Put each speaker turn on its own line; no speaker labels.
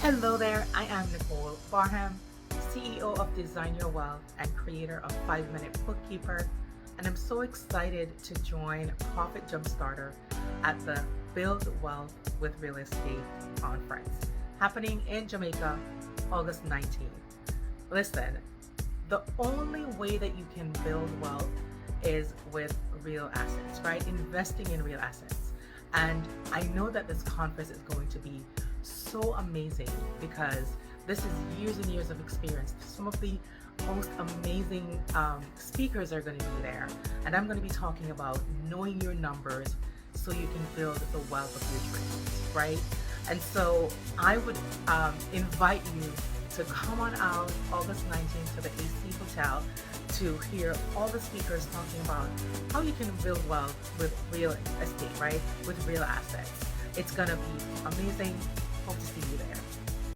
Hello there, I am Nicole Barham, CEO of Design Your Wealth and creator of 5 Minute Bookkeeper, and I'm so excited to join Profit Jumpstarter at the Build Wealth with Real Estate Conference happening in Jamaica, August 19th. Listen, the only way that you can build wealth is with real assets, right? Investing in real assets. And I know that this conference is going to be so amazing because this is years and years of experience. Some of the most amazing speakers are going to be there, and I'm going to be talking about knowing your numbers so you can build the wealth of your dreams, right? And so I would invite you to come on out August 19th to the AC Hotel to hear all the speakers talking about how you can build wealth with real estate, right? With real assets. It's gonna be amazing. Hope to see you there.